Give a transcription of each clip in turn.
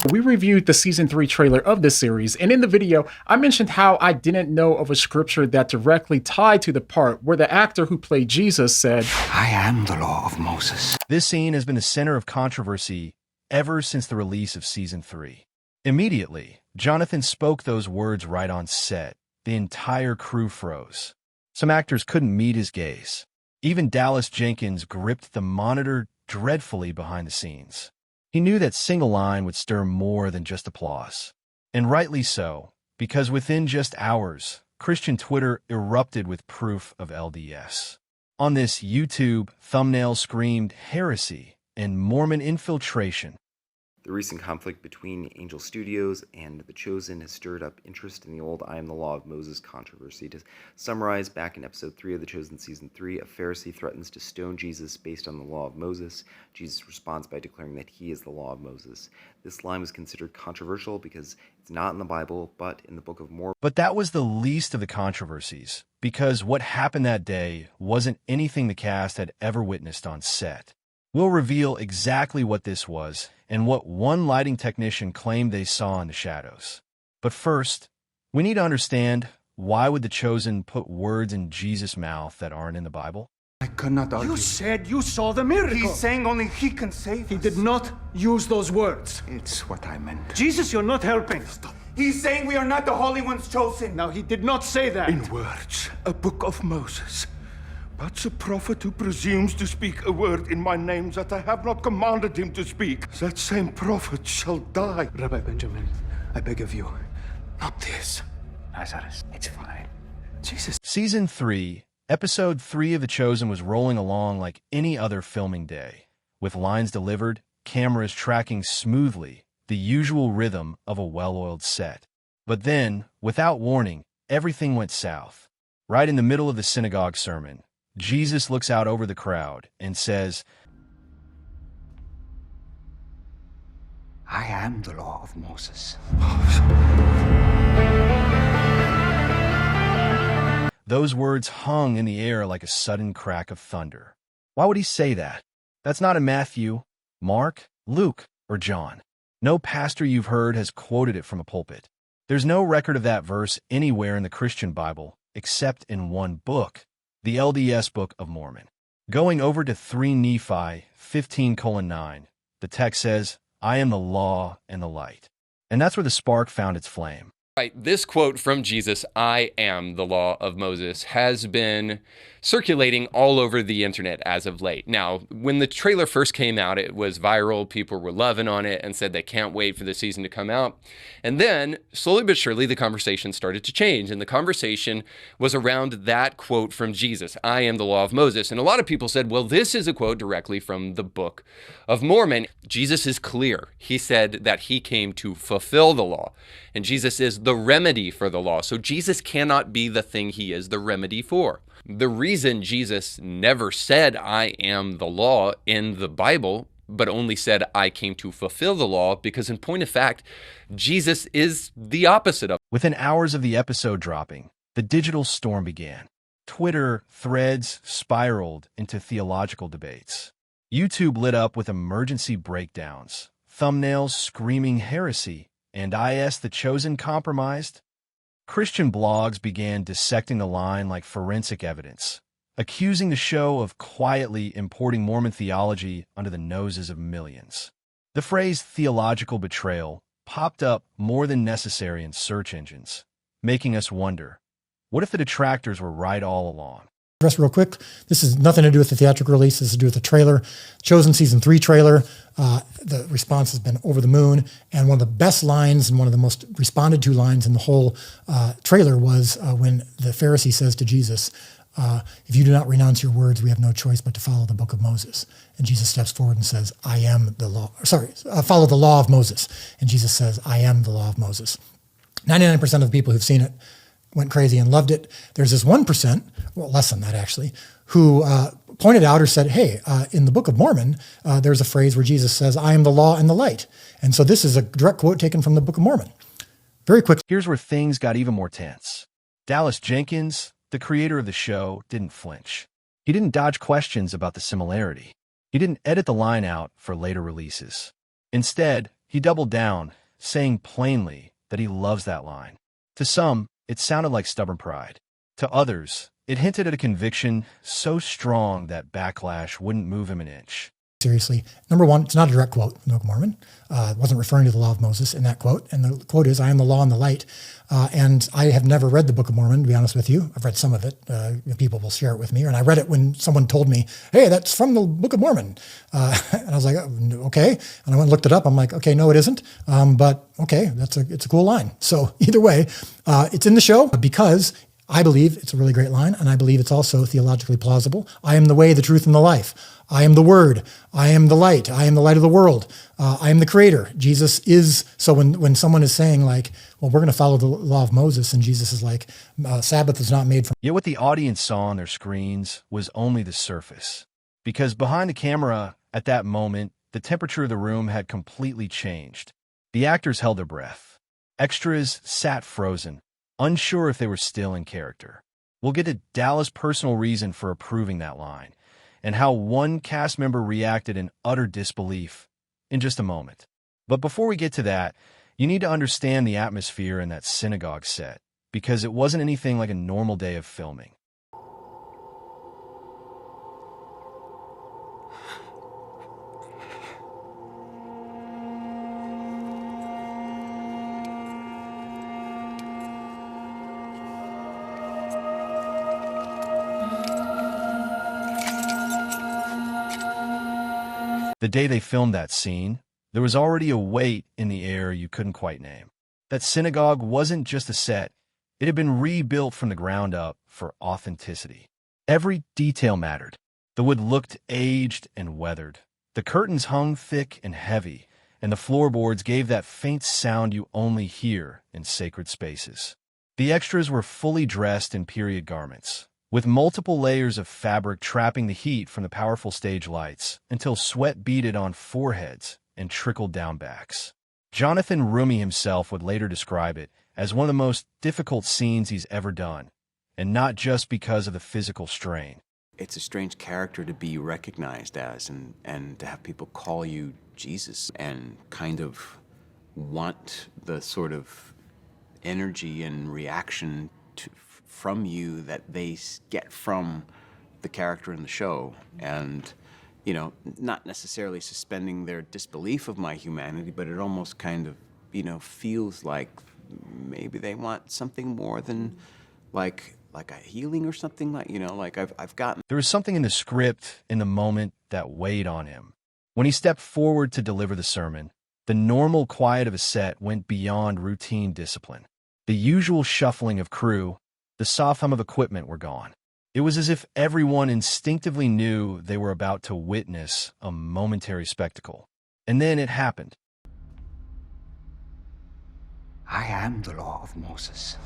We reviewed the season 3 trailer of this series, and in the video, I mentioned how I didn't know of a scripture that directly tied to the part where the actor who played Jesus said, "I am the law of Moses." This scene has been the center of controversy ever since the release of season 3. Immediately, Jonathan spoke those words right on set. The entire crew froze. Some actors couldn't meet his gaze. Even Dallas Jenkins gripped the monitor dreadfully behind the scenes. He knew that single line would stir more than just applause. And rightly so, because within just hours, Christian Twitter erupted with proof of LDS. On this YouTube, thumbnail screamed heresy and Mormon infiltration. The recent conflict between Angel Studios and The Chosen has stirred up interest in the old I Am the Law of Moses controversy. To summarize, back in episode 3 of The Chosen season 3, a Pharisee threatens to stone Jesus based on the law of Moses. Jesus responds by declaring that he is the law of Moses. This line was considered controversial because it's not in the Bible, but in the Book of Mormon. But that was the least of the controversies, because what happened that day wasn't anything the cast had ever witnessed on set. We'll reveal exactly what this was and what one lighting technician claimed they saw in the shadows. But first, we need to understand, why would The Chosen put words in Jesus' mouth that aren't in the Bible? I cannot argue. You said you saw the miracle. He's saying only he can save He us. did not use those words. It's what I meant. Jesus, you're not helping. Stop. He's saying we are not the Holy Ones chosen. Now, he did not say that. In words, a book of Moses. But a prophet who presumes to speak a word in my name that I have not commanded him to speak, that same prophet shall die. Rabbi Benjamin, I beg of you, Not this. Lazarus, it's fine. Jesus. Season 3, Episode 3 of The Chosen was rolling along like any other filming day, with lines delivered, cameras tracking smoothly, the usual rhythm of a well-oiled set. But then, without warning, everything went south. Right in the middle of the synagogue sermon, Jesus looks out over the crowd and says, I am the law of Moses. Those words hung in the air like a sudden crack of thunder. Why would he say that? That's not in Matthew, Mark, Luke, or John. No pastor you've heard has quoted it from a pulpit. There's no record of that verse anywhere in the Christian Bible, except in one book, the LDS Book of Mormon. Going over to 3 Nephi 15:9, the text says, I am the law and the light. And that's where the spark found its flame. Right, this quote from Jesus, I am the law of Moses, has been circulating all over the internet as of late. Now, when the trailer first came out, it was viral. People were loving on it and said they can't wait for the season to come out. And then, slowly but surely, the conversation started to change. And the conversation was around that quote from Jesus, I am the law of Moses. And a lot of people said, well, this is a quote directly from the Book of Mormon. Jesus is clear. He said that he came to fulfill the law. And Jesus is the remedy for the law. So Jesus cannot be the thing he is the remedy for. The reason Jesus never said, I am the law in the Bible, but only said, I came to fulfill the law, because in point of fact, Jesus is the opposite of. Within hours of the episode dropping, the digital storm began. Twitter threads spiraled into theological debates. YouTube lit up with emergency breakdowns, thumbnails screaming heresy, and IS The Chosen compromised. Christian blogs began dissecting the line like forensic evidence, accusing the show of quietly importing Mormon theology under the noses of millions. The phrase theological betrayal popped up more than necessary in search engines, making us wonder, what if the detractors were right all along? Address real quick. This has nothing to do with the theatrical release. This has to do with the trailer. Chosen season 3 trailer. The response has been over the moon. And one of the best lines and one of the most responded to lines in the whole trailer was when the Pharisee says to Jesus, if you do not renounce your words, we have no choice but to follow the book of Moses. And Jesus steps forward and says, I am the law. Follow the law of Moses. And Jesus says, I am the law of Moses. 99% of the people who've seen it went crazy and loved it. There's this 1%, well, less than that actually, who pointed out or said, hey, in the Book of Mormon, there's a phrase where Jesus says, I am the law and the light. And so this is a direct quote taken from the Book of Mormon. Very quickly. Here's where things got even more tense. Dallas Jenkins, the creator of the show, didn't flinch. He didn't dodge questions about the similarity. He didn't edit the line out for later releases. Instead, he doubled down, saying plainly that he loves that line. To some, it sounded like stubborn pride. To others, it hinted at a conviction so strong that backlash wouldn't move him an inch. Seriously. Number one, it's not a direct quote from the Book of Mormon. It wasn't referring to the law of Moses in that quote. And the quote is, I am the law and the light. And I have never read the Book of Mormon, to be honest with you. I've read some of it. People will share it with me. And I read it when someone told me, hey, that's from the Book of Mormon. And I was like, oh, okay. And I went and looked it up. I'm like, okay, no, it isn't. But okay, it's a cool line. So either way, it's in the show because I believe it's a really great line. And I believe it's also theologically plausible. I am the way, the truth, and the life. I am the Word. I am the light. I am the light of the world. I am the creator. Jesus is. So when someone is saying like, well, we're going to follow the law of Moses, and Jesus is like, Sabbath is not made from. Yet what the audience saw on their screens was only the surface. Because behind the camera, at that moment, the temperature of the room had completely changed. The actors held their breath. Extras sat frozen, unsure if they were still in character. We'll get to Dallas' personal reason for approving that line, and how one cast member reacted in utter disbelief in just a moment. But before we get to that, you need to understand the atmosphere in that synagogue set, because it wasn't anything like a normal day of filming. The day they filmed that scene, there was already a weight in the air you couldn't quite name. That synagogue wasn't just a set. It had been rebuilt from the ground up for authenticity. Every detail mattered. The wood looked aged and weathered. The curtains hung thick and heavy, and the floorboards gave that faint sound you only hear in sacred spaces. The extras were fully dressed in period garments, with multiple layers of fabric trapping the heat from the powerful stage lights until sweat beaded on foreheads and trickled down backs. Jonathan Roumie himself would later describe it as one of the most difficult scenes he's ever done, and not just because of the physical strain. It's a strange character to be recognized as, and to have people call you Jesus and kind of want the sort of energy and reaction from you that they get from the character in the show. And, you know, not necessarily suspending their disbelief of my humanity, but it almost kind of, you know, feels like maybe they want something more than like a healing or something, like, you know, like I've gotten. There was something in the script in the moment that weighed on him. When he stepped forward to deliver the sermon, the normal quiet of a set went beyond routine discipline. The usual shuffling of crew, the soft hum of equipment were gone. It was as if everyone instinctively knew they were about to witness a momentary spectacle. And then it happened. I am the law of Moses.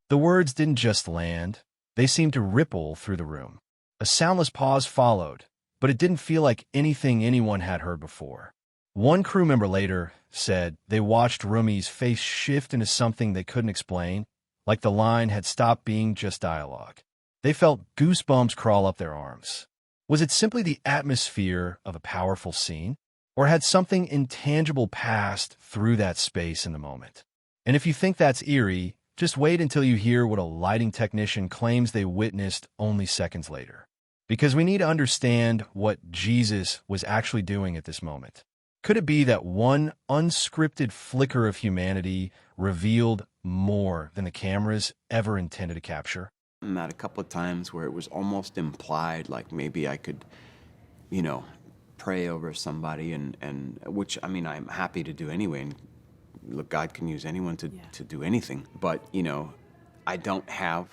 The words didn't just land, they seemed to ripple through the room. A soundless pause followed, but it didn't feel like anything anyone had heard before. One crew member later said they watched Roumie's face shift into something they couldn't explain, like the line had stopped being just dialogue. They felt goosebumps crawl up their arms. Was it simply the atmosphere of a powerful scene, or had something intangible passed through that space in the moment? And if you think that's eerie, just wait until you hear what a lighting technician claims they witnessed only seconds later. Because we need to understand what Jesus was actually doing at this moment. Could it be that one unscripted flicker of humanity revealed more than the cameras ever intended to capture? That a couple of times where it was almost implied, like maybe I could, you know, pray over somebody, and which, I mean, I'm happy to do anyway. And look, God can use anyone to do anything. But, you know, I don't have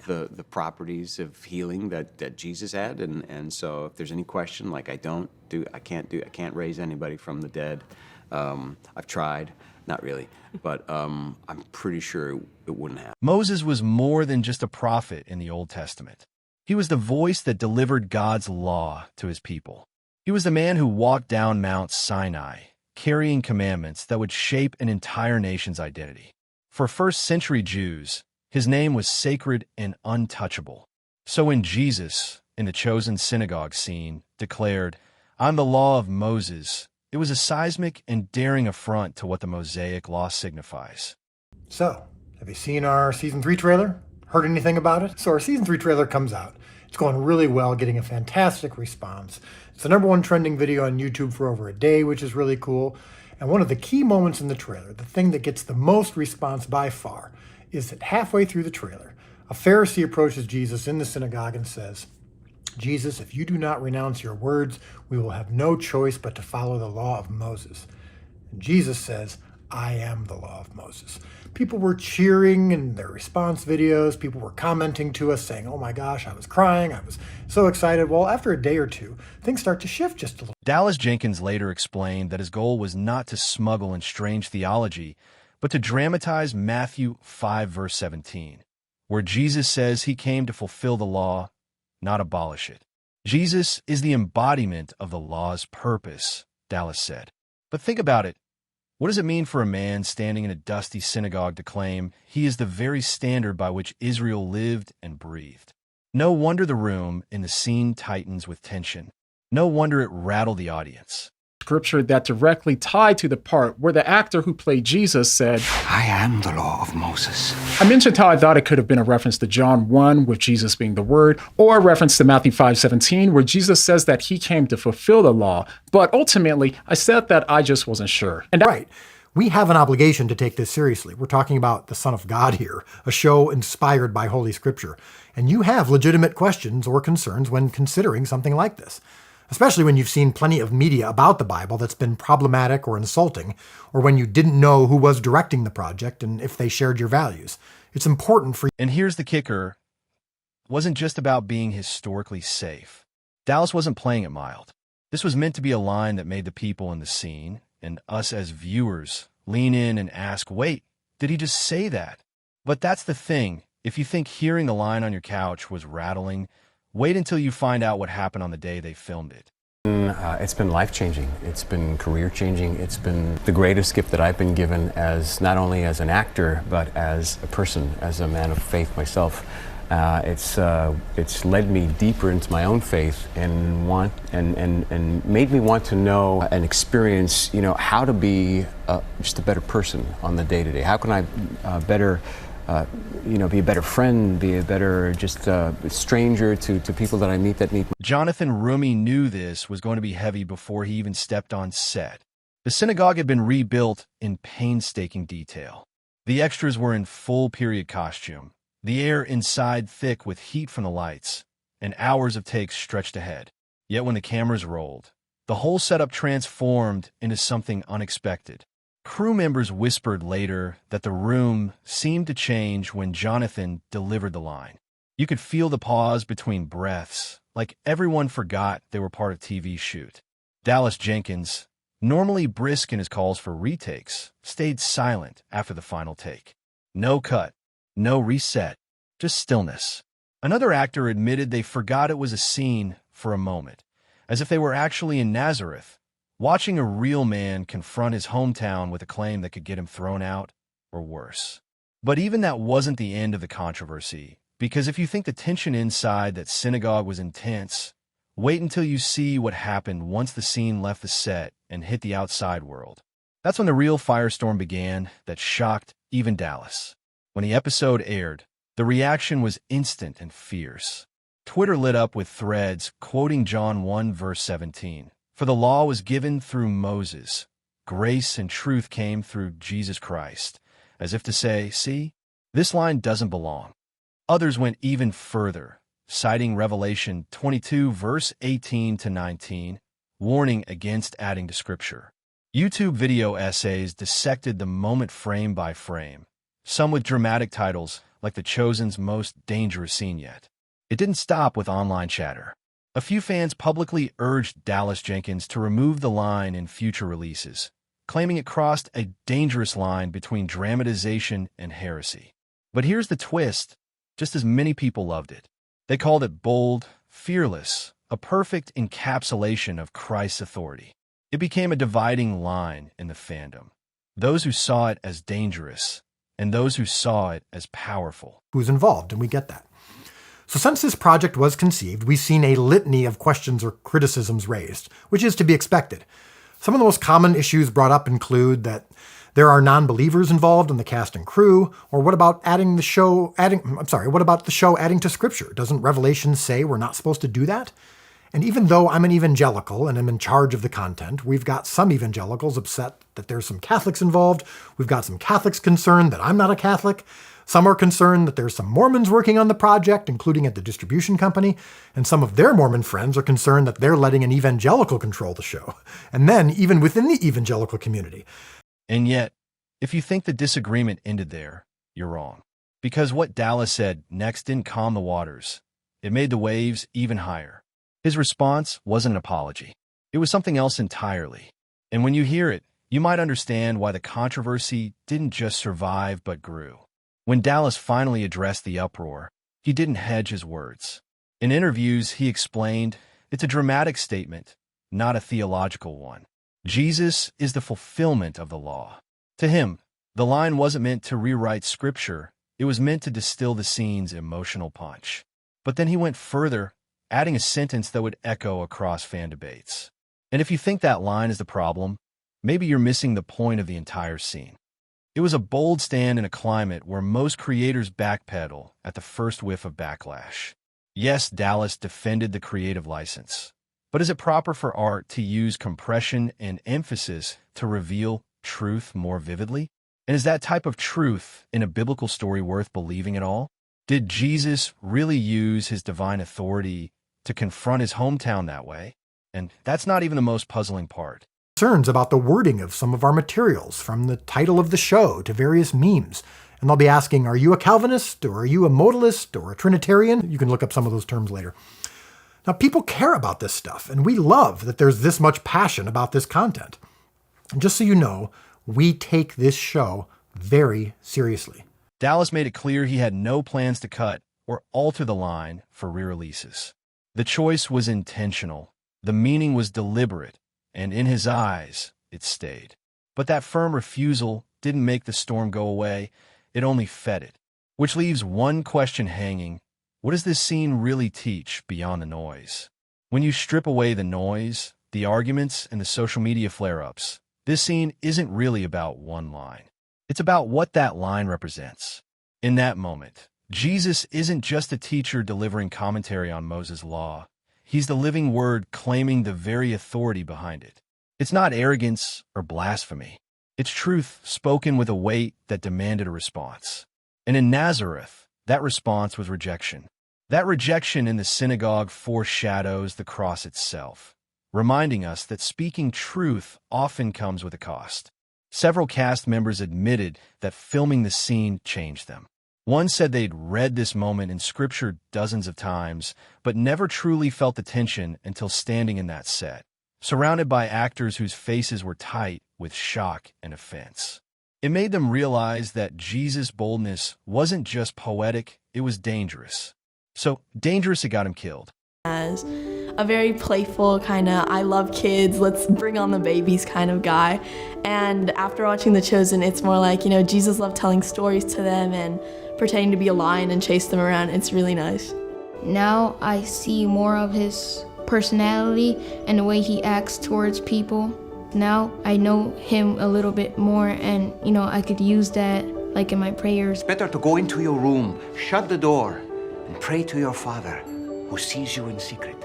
the properties of healing that Jesus had. And so if there's any question, like I can't raise anybody from the dead. I've tried. Not really, but I'm pretty sure it wouldn't happen. Moses was more than just a prophet in the Old Testament. He was the voice that delivered God's law to his people. He was the man who walked down Mount Sinai, carrying commandments that would shape an entire nation's identity. For first-century Jews, his name was sacred and untouchable. So when Jesus, in the chosen synagogue scene, declared, "I'm the law of Moses," it was a seismic and daring affront to what the Mosaic law signifies. So, have you seen our Season 3 trailer? Heard anything about it? So our Season 3 trailer comes out. It's going really well, getting a fantastic response. It's the #1 trending video on YouTube for over a day, which is really cool. And one of the key moments in the trailer, the thing that gets the most response by far, is that halfway through the trailer, a Pharisee approaches Jesus in the synagogue and says, "Jesus, if you do not renounce your words, we will have no choice but to follow the law of Moses." And Jesus says, "I am the law of Moses." People were cheering in their response videos. People were commenting to us saying, "Oh my gosh, I was crying. I was so excited." Well, after a day or two, things start to shift just a little. Dallas Jenkins later explained that his goal was not to smuggle in strange theology, but to dramatize Matthew 5, verse 17, where Jesus says he came to fulfill the law, not abolish it. Jesus is the embodiment of the law's purpose, Dallas said. But think about it. What does it mean for a man standing in a dusty synagogue to claim he is the very standard by which Israel lived and breathed? No wonder the room in the scene tightens with tension. No wonder it rattled the audience. Scripture that directly tied to the part where the actor who played Jesus said, I am the law of Moses. I mentioned how I thought it could have been a reference to John 1 with Jesus being the Word, or a reference to Matthew 5:17 where Jesus says that he came to fulfill the law, but ultimately I said that I just wasn't sure. And Right. We have an obligation to take this seriously. We're talking about the Son of God here, a show inspired by Holy Scripture. And you have legitimate questions or concerns when considering something like this, especially when you've seen plenty of media about the Bible that's been problematic or insulting, or when you didn't know who was directing the project and if they shared your values. It's important for you. And here's the kicker. It wasn't just about being historically safe. Dallas wasn't playing it mild. This was meant to be a line that made the people in the scene, and us as viewers, lean in and ask, wait, did he just say that? But that's the thing. If you think hearing the line on your couch was rattling, wait until you find out what happened on the day they filmed it. It's been life-changing. It's been career-changing. It's been the greatest gift that I've been given as not only as an actor, but as a person, as a man of faith myself. It's led me deeper into my own faith and made me want to know and experience, how to be just a better person on the day-to-day. How can I better be a better friend, be a better stranger to people that I meet that need. Jonathan Roumie knew this was going to be heavy before he even stepped on set. The synagogue had been rebuilt in painstaking detail. The extras were in full period costume, the air inside thick with heat from the lights, and hours of takes stretched ahead. Yet when the cameras rolled, the whole setup transformed into something unexpected. Crew members whispered later that the room seemed to change when Jonathan delivered the line. You could feel the pause between breaths, like everyone forgot they were part of TV shoot. Dallas Jenkins, normally brisk in his calls for retakes, stayed silent after the final take. No cut, no reset, just stillness. Another actor admitted they forgot it was a scene for a moment, as if they were actually in Nazareth, watching a real man confront his hometown with a claim that could get him thrown out or worse. But even that wasn't the end of the controversy, because if you think the tension inside that synagogue was intense, wait until you see what happened once the scene left the set and hit the outside world. That's when the real firestorm began that shocked even Dallas. When the episode aired, the reaction was instant and fierce. Twitter lit up with threads quoting John 1 verse 17. For the law was given through Moses. Grace and truth came through Jesus Christ. As if to say, see, this line doesn't belong. Others went even further, citing Revelation 22, verse 18 to 19, warning against adding to Scripture. YouTube video essays dissected the moment frame by frame, some with dramatic titles like The Chosen's most dangerous scene yet. It didn't stop with online chatter. A few fans publicly urged Dallas Jenkins to remove the line in future releases, claiming it crossed a dangerous line between dramatization and heresy. But here's the twist: just as many people loved it. They called it bold, fearless, a perfect encapsulation of Christ's authority. It became a dividing line in the fandom. Those who saw it as dangerous and those who saw it as powerful. Who's involved, and we get that. So since this project was conceived, we've seen a litany of questions or criticisms raised, which is to be expected. Some of the most common issues brought up include that there are non-believers involved in the cast and crew, or what about the show adding to Scripture? Doesn't Revelation say we're not supposed to do that? And even though I'm an evangelical and I'm in charge of the content, we've got some evangelicals upset that there's some Catholics involved. We've got some Catholics concerned that I'm not a Catholic. Some are concerned that there's some Mormons working on the project, including at the distribution company. And some of their Mormon friends are concerned that they're letting an evangelical control the show. And then even within the evangelical community. And yet, if you think the disagreement ended there, you're wrong. Because what Dallas said next didn't calm the waters. It made the waves even higher. His response wasn't an apology. It was something else entirely. And when you hear it, you might understand why the controversy didn't just survive but grew. When Dallas finally addressed the uproar, he didn't hedge his words. In interviews, he explained, it's a dramatic statement, not a theological one. Jesus is the fulfillment of the law. To him, the line wasn't meant to rewrite Scripture. It was meant to distill the scene's emotional punch. But then he went further, adding a sentence that would echo across fan debates. And if you think that line is the problem, maybe you're missing the point of the entire scene. It was a bold stand in a climate where most creators backpedal at the first whiff of backlash. Yes, Dallas defended the creative license. But is it proper for art to use compression and emphasis to reveal truth more vividly? And is that type of truth in a biblical story worth believing at all? Did Jesus really use his divine authority to confront his hometown that way? And that's not even the most puzzling part. Concerns about the wording of some of our materials, from the title of the show to various memes. And they'll be asking, are you a Calvinist, or are you a modalist, or a Trinitarian? You can look up some of those terms later. Now, people care about this stuff, and we love that there's this much passion about this content. And just so you know, we take this show very seriously. Dallas made it clear he had no plans to cut or alter the line for re-releases. The choice was intentional, the meaning was deliberate, and in his eyes, it stayed. But that firm refusal didn't make the storm go away, it only fed it. Which leaves one question hanging: what does this scene really teach beyond the noise? When you strip away the noise, the arguments, and the social media flare-ups, this scene isn't really about one line. It's about what that line represents. In that moment, Jesus isn't just a teacher delivering commentary on Moses' law. He's the living word claiming the very authority behind it. It's not arrogance or blasphemy. It's truth spoken with a weight that demanded a response. And in Nazareth, that response was rejection. That rejection in the synagogue foreshadows the cross itself, reminding us that speaking truth often comes with a cost. Several cast members admitted that filming the scene changed them. One said they'd read this moment in Scripture dozens of times, but never truly felt the tension until standing in that set, surrounded by actors whose faces were tight with shock and offense. It made them realize that Jesus' boldness wasn't just poetic, it was dangerous. So dangerous it got him killed. As a very playful kind of, I love kids, let's bring on the babies kind of guy. And after watching The Chosen, it's more like, Jesus loved telling stories to them and pretending to be a lion and chase them around. It's really nice. Now I see more of his personality and the way he acts towards people. Now I know him a little bit more, and I could use that like in my prayers. Better to go into your room, shut the door, and pray to your Father who sees you in secret.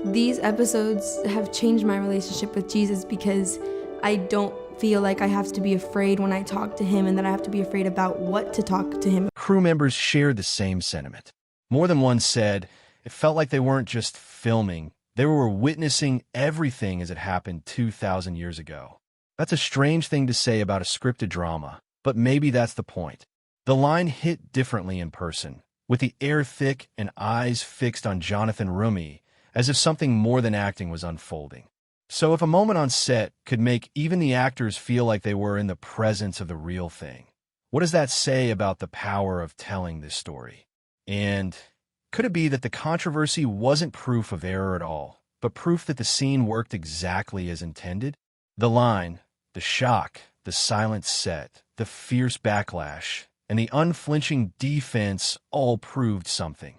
These episodes have changed my relationship with Jesus because I don't feel like I have to be afraid when I talk to him and that I have to be afraid about what to talk to him. Crew members shared the same sentiment. More than one said it felt like they weren't just filming, they were witnessing everything as it happened 2,000 years ago. That's a strange thing to say about a scripted drama, but maybe that's the point. The line hit differently in person, with the air thick and eyes fixed on Jonathan Roumie, as if something more than acting was unfolding. So if a moment on set could make even the actors feel like they were in the presence of the real thing, what does that say about the power of telling this story? And could it be that the controversy wasn't proof of error at all, but proof that the scene worked exactly as intended? The line, the shock, the silent set, the fierce backlash, and the unflinching defense all proved something.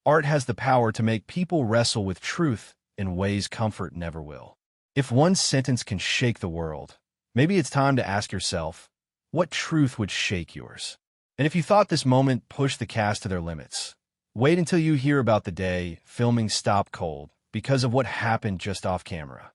Art has the power to make people wrestle with truth in ways comfort never will. If one sentence can shake the world, maybe it's time to ask yourself, what truth would shake yours? And if you thought this moment pushed the cast to their limits, wait until you hear about the day filming stopped cold because of what happened just off camera.